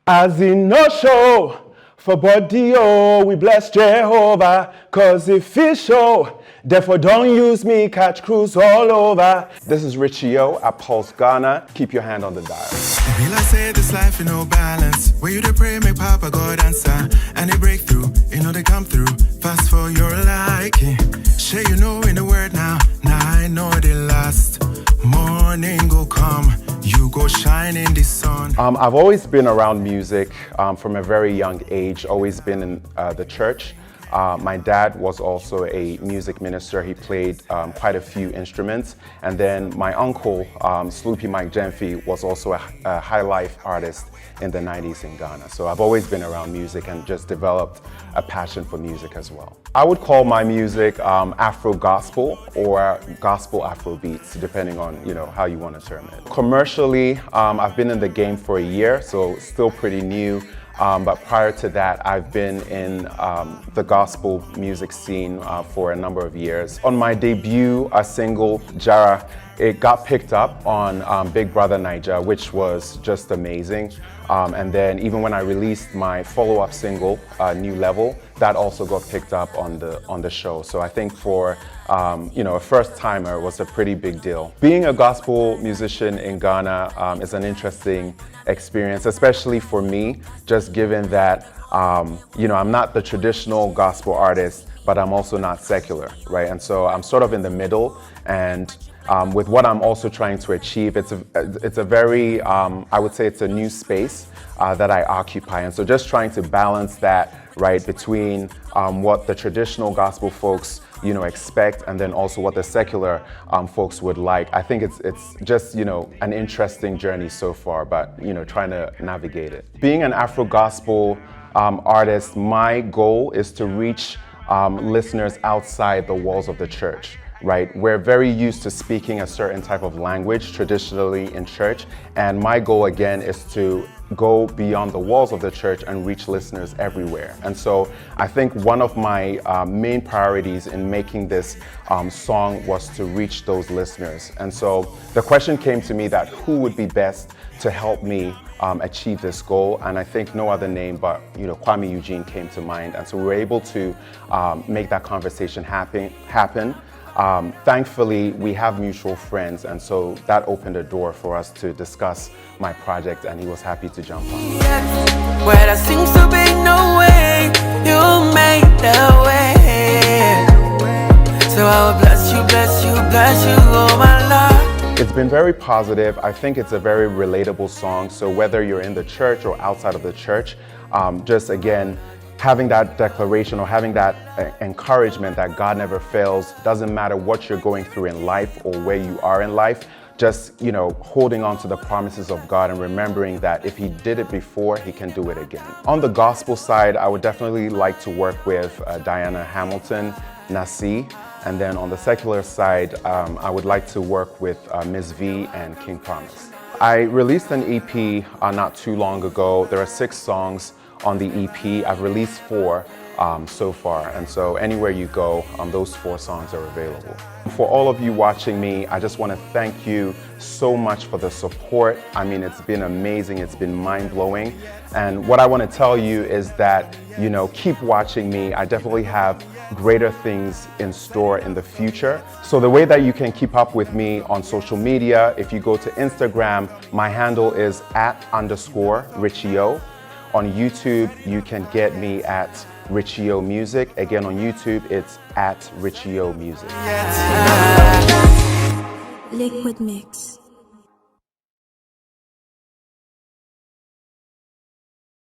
As in no show for body, oh, we bless Jehovah, cause if he show, therefore don't use me, catch cruise all over. This is Richie O at Pulse Ghana. Keep your hand on the dial. Feel I say this life in no balance. Where you to pray, make Papa God answer. And they break through, you know they come through. Fast for your liking. Sure you know in the word now. Now I know they last. Morning go come, you go shine in the sun. I've always been around music from a very young age, always been in the church. My dad was also a music minister. He played quite a few instruments. And then my uncle, Sloopy Mike Gemfi, was also a high life artist in the 90s in Ghana. So I've always been around music and just developed a passion for music as well. I would call my music Afro gospel or gospel Afro beats, depending on how you want to term it. Commercially, I've been in the game for a year, so still pretty new. But prior to that, I've been in the gospel music scene for a number of years. On my debut single, Jara, it got picked up on Big Brother Naija, which was just amazing. And then even when I released my follow-up single, New Level, that also got picked up on the show. So I think for a first-timer was a pretty big deal. Being a gospel musician in Ghana is an interesting experience, especially for me, just given that I'm not the traditional gospel artist, but I'm also not secular, right? And so I'm sort of in the middle, and with what I'm also trying to achieve, it's a very, I would say it's a new space that I occupy. And so just trying to balance that, right, between what the traditional gospel folks expect, and then also what the secular folks would like. I think it's just an interesting journey so far, but trying to navigate it. Being an Afro gospel artist, my goal is to reach listeners outside the walls of the church. Right, we're very used to speaking a certain type of language traditionally in church, and my goal again is to go beyond the walls of the church and reach listeners everywhere. And so I think one of my main priorities in making this song was to reach those listeners. And so the question came to me that who would be best to help me achieve this goal, and I think no other name but Kwame Eugene came to mind. And so we were able to make that conversation happen. Thankfully, we have mutual friends, and so that opened a door for us to discuss my project, and he was happy to jump on. Where there seems to be no way, you made the way. So I will bless you, bless you, bless you, oh my Lord. It's been very positive. I think it's a very relatable song. So whether you're in the church or outside of the church, just again, having that declaration or having that encouragement that God never fails, doesn't matter what you're going through in life or where you are in life, just holding on to the promises of God and remembering that if he did it before, he can do it again. On the gospel side, I would definitely like to work with Diana Hamilton, Nasi, and then on the secular side, I would like to work with Ms. V and King Promise. I released an EP not too long ago. There are 6 songs on the EP. I've released 4 so far, and so anywhere you go, those 4 songs are available. For all of you watching me, I just want to thank you so much for the support. I mean, it's been amazing, it's been mind-blowing, and what I want to tell you is that, keep watching me. I definitely have greater things in store in the future. So the way that you can keep up with me on social media, if you go to Instagram, my handle is @_RichieO. On YouTube, you can get me at Richie O Music. Again, on YouTube, it's @Richie O Music. Liquid Mix.